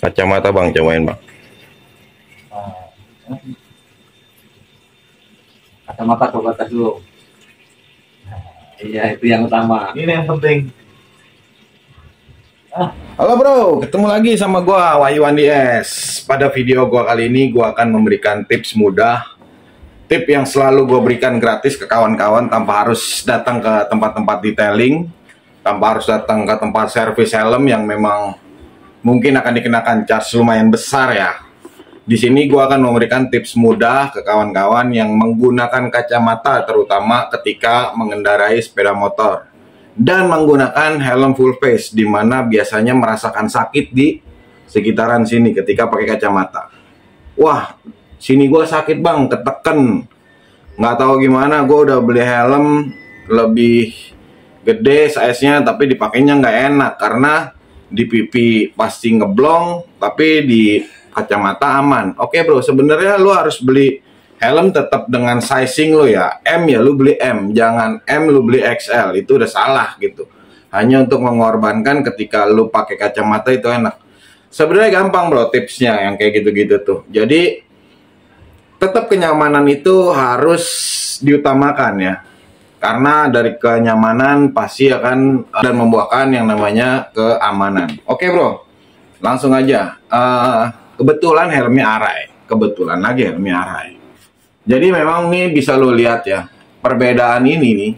Kacamata bang, cobain bang. Kacamata coba tes dulu. Iya, itu yang utama. Ini yang penting. Halo bro, ketemu lagi sama gua Wahyu Andi S. Pada video gua kali ini gua akan memberikan tips mudah, tip yang selalu gua berikan gratis ke kawan-kawan tanpa harus datang ke tempat-tempat detailing, tanpa harus datang ke tempat servis helm yang memang mungkin akan dikenakan charge lumayan besar ya. Di sini gua akan memberikan tips mudah ke kawan-kawan yang menggunakan kacamata, terutama ketika mengendarai sepeda motor dan menggunakan helm full face, di mana biasanya merasakan sakit di sekitaran sini ketika pakai kacamata. Wah, sini gua sakit bang, keteken. Nggak tahu gimana, gua udah beli helm lebih gede size-nya, tapi dipakainya nggak enak karena di pipi pasti ngeblong, tapi di kacamata aman. Oke bro, sebenarnya lu harus beli helm tetap dengan sizing lo ya. M ya lu beli M, jangan M lu beli XL, itu udah salah gitu. Hanya untuk mengorbankan ketika lu pakai kacamata itu enak. Sebenarnya gampang bro tipsnya yang kayak gitu-gitu tuh. Jadi tetap kenyamanan itu harus diutamakan ya. Karena dari kenyamanan pasti akan dan membuahkan yang namanya keamanan. Oke bro, langsung aja. Kebetulan helmnya Arai. Kebetulan lagi helmnya Arai. Jadi memang nih bisa lo lihat ya, perbedaan ini nih.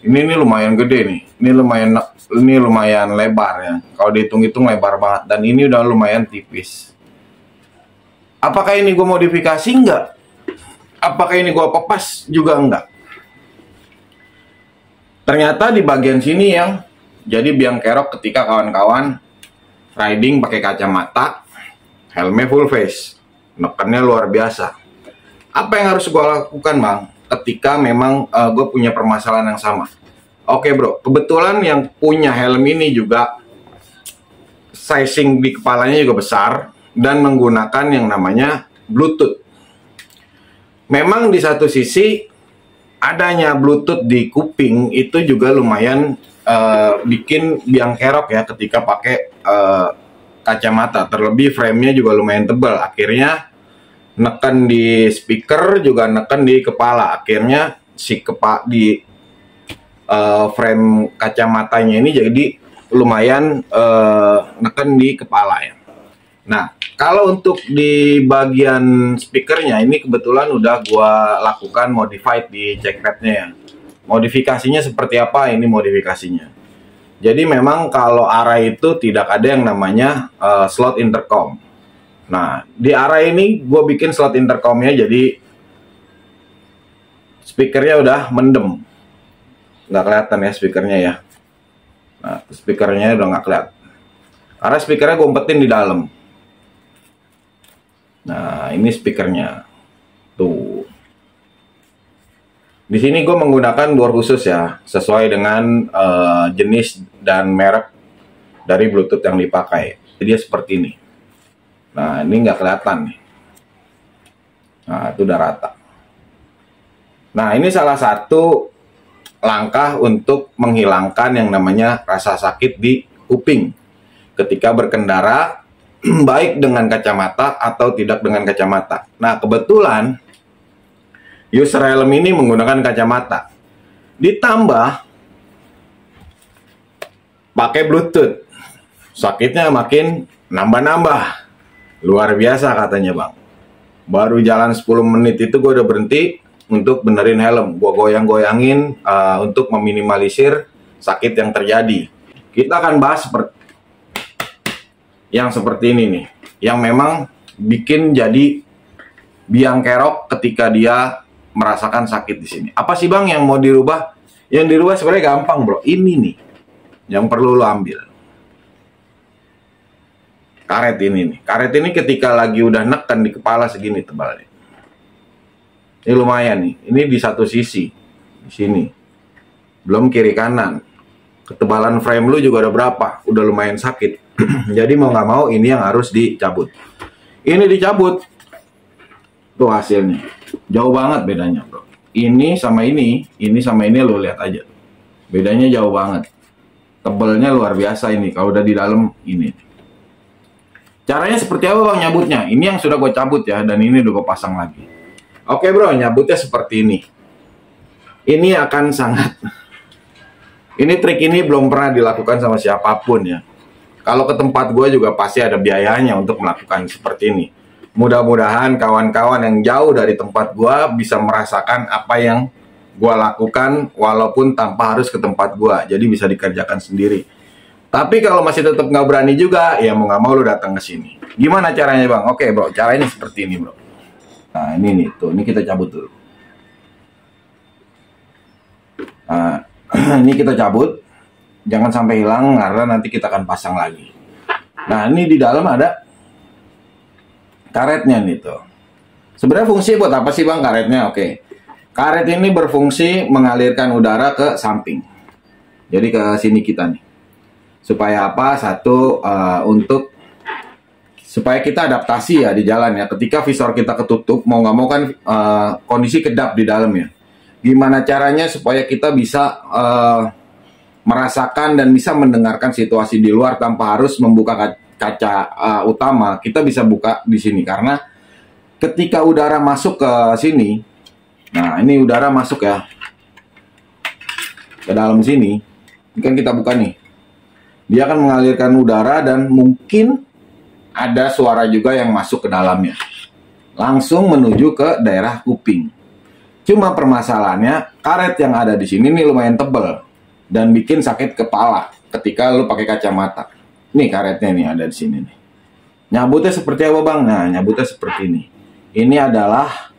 Ini lumayan gede nih. Ini lumayan lebar ya. Kalau dihitung-hitung lebar banget, dan ini udah lumayan tipis. Apakah ini gue modifikasi? Enggak. Apakah ini gue pepas? Juga enggak. Ternyata di bagian sini yang jadi biang kerok ketika kawan-kawan riding pakai kacamata, helmnya full face, nekannya luar biasa. Apa yang harus gue lakukan bang ketika memang gue punya permasalahan yang sama? Oke bro, kebetulan yang punya helm ini juga sizing di kepalanya juga besar dan menggunakan yang namanya Bluetooth. Memang di satu sisi adanya Bluetooth di kuping itu juga lumayan bikin biang kerok ya ketika pakai kacamata. Terlebih frame-nya juga lumayan tebal. Akhirnya neken di speaker juga neken di kepala. Akhirnya si frame kacamatanya ini jadi lumayan neken di kepala ya. Nah, kalau untuk di bagian speakernya ini kebetulan udah gua lakukan modified di jackpadnya ya. Modifikasinya seperti apa ini modifikasinya? Jadi memang kalau Arai itu tidak ada yang namanya slot intercom. Nah, di Arai ini gue bikin slot intercomnya jadi speakernya udah mendem. Nggak kelihatan ya speakernya ya. Nah, speakernya udah nggak kelihatan. Karena speakernya gue umpetin di dalam. Nah, ini speakernya. Tuh. Di sini gue menggunakan bor khusus ya, sesuai dengan jenis dan merek dari Bluetooth yang dipakai. Jadi dia seperti ini. Nah, ini nggak kelihatan nih. Nah, itu udah rata. Nah, ini salah satu langkah untuk menghilangkan yang namanya rasa sakit di kuping ketika berkendara, baik dengan kacamata atau tidak dengan kacamata. Nah, kebetulan user helm ini menggunakan kacamata. Ditambah pakai Bluetooth. Sakitnya makin nambah-nambah. Luar biasa katanya bang. Baru jalan 10 menit itu gue udah berhenti untuk benerin helm. Gue goyang-goyangin untuk meminimalisir sakit yang terjadi. Kita akan bahas yang seperti ini nih, yang memang bikin jadi biang kerok ketika dia merasakan sakit di sini. Apa sih bang yang mau dirubah? Yang dirubah sebenarnya gampang bro. Ini nih yang perlu lo ambil. Karet ini nih. Karet ini ketika lagi udah neken di kepala segini tebalnya. Ini lumayan nih. Ini di satu sisi, di sini. Belum kiri kanan. Ketebalan frame lu juga udah berapa? Udah lumayan sakit. Jadi mau nggak mau ini yang harus dicabut. Ini dicabut. Tuh hasilnya. Jauh banget bedanya bro. Ini sama ini lo lihat aja. Bedanya jauh banget. Tebelnya luar biasa ini. Kalau udah di dalam ini. Caranya seperti apa bang nyabutnya? Ini yang sudah gue cabut ya, dan ini udah gue pasang lagi. Oke bro, nyabutnya seperti ini. Ini akan sangat... Ini trik ini belum pernah dilakukan sama siapapun ya. Kalau ke tempat gue juga pasti ada biayanya untuk melakukan seperti ini. Mudah-mudahan kawan-kawan yang jauh dari tempat gue bisa merasakan apa yang gue lakukan walaupun tanpa harus ke tempat gue. Jadi bisa dikerjakan sendiri. Tapi kalau masih tetap nggak berani juga, ya mau nggak mau lu datang ke sini. Gimana caranya bang? Oke bro, caranya seperti ini bro. Nah ini nih, tuh ini kita cabut dulu. Nah, ini kita cabut, jangan sampai hilang karena nanti kita akan pasang lagi. Nah ini di dalam ada karetnya nih tuh. Sebenarnya fungsi buat apa sih bang karetnya? Oke, karet ini berfungsi mengalirkan udara ke samping. Jadi ke sini kita nih. Supaya apa? Satu, supaya kita adaptasi ya di jalan ya. Ketika visor kita ketutup, mau nggak mau kan kondisi kedap di dalam ya. Gimana caranya supaya kita bisa merasakan dan bisa mendengarkan situasi di luar tanpa harus membuka kaca utama. Kita bisa buka di sini karena ketika udara masuk ke sini, nah ini udara masuk ya ke dalam sini. Ini kan kita buka nih. Dia akan mengalirkan udara dan mungkin ada suara juga yang masuk ke dalamnya. Langsung menuju ke daerah kuping. Cuma permasalahannya karet yang ada di sini nih lumayan tebal dan bikin sakit kepala ketika lu pakai kacamata. Nih karetnya nih ada di sini nih. Nyabutnya seperti apa bang? Nah nyabutnya seperti ini. Ini adalah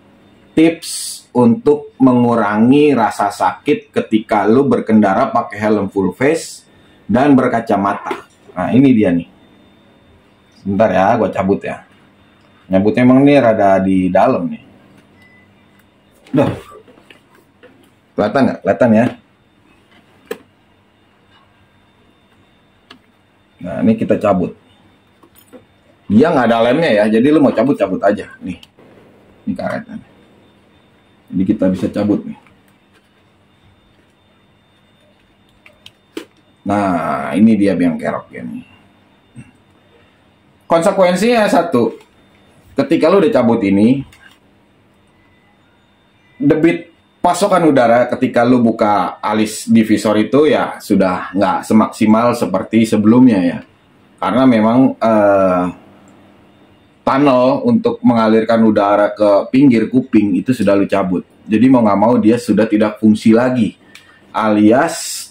tips untuk mengurangi rasa sakit ketika lu berkendara pakai helm full face dan berkacamata. Nah ini dia nih. Sebentar ya, gue cabut ya. Nyabutnya emang nih rada di dalam nih. Duh. Kelihatan nggak? Kelihatan ya. Nah ini kita cabut. Dia nggak ada lemnya ya, jadi lu mau cabut-cabut aja. Nih. Ini karetnya. Jadi kita bisa cabut nih. Nah, ini dia biang keroknya nih. Konsekuensinya satu, ketika lu udah cabut ini, debit pasokan udara ketika lu buka alis divisor itu ya sudah nggak semaksimal seperti sebelumnya ya. Karena memang tunnel untuk mengalirkan udara ke pinggir kuping itu sudah lu cabut. Jadi mau nggak mau dia sudah tidak fungsi lagi, alias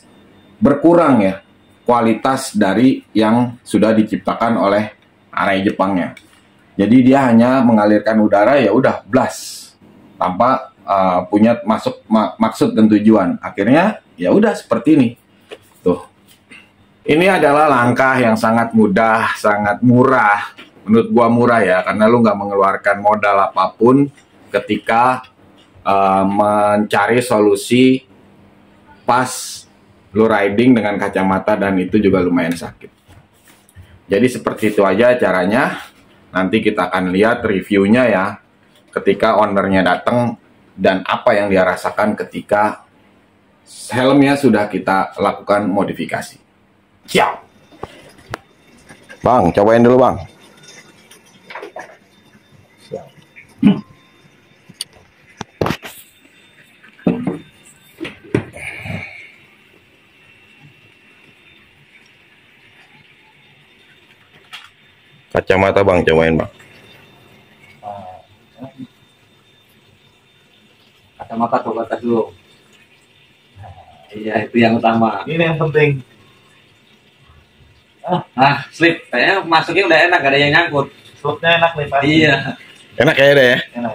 berkurang ya kualitas dari yang sudah diciptakan oleh Arai Jepangnya. Jadi dia hanya mengalirkan udara ya udah blast tanpa punya maksud dan tujuan. Akhirnya ya udah seperti ini. Tuh. Ini adalah langkah yang sangat mudah, sangat murah. Menurut gua murah ya karena lu nggak mengeluarkan modal apapun ketika mencari solusi pas lu riding dengan kacamata dan itu juga lumayan sakit. Jadi seperti itu aja caranya. Nanti kita akan lihat reviewnya ya ketika ownernya datang dan apa yang dia rasakan ketika helmnya sudah kita lakukan modifikasi. Siap. Bang, cobain dulu bang. Siap. Kacamata bang, cobain bang. Kacamata coba tes dulu. Iya itu yang utama. Ini yang penting. Slip. Kayaknya masuknya udah enak, gak ada yang nyangkut. Slipnya enak nih Pak. Iya. Enak kayaknya deh ya. Enak.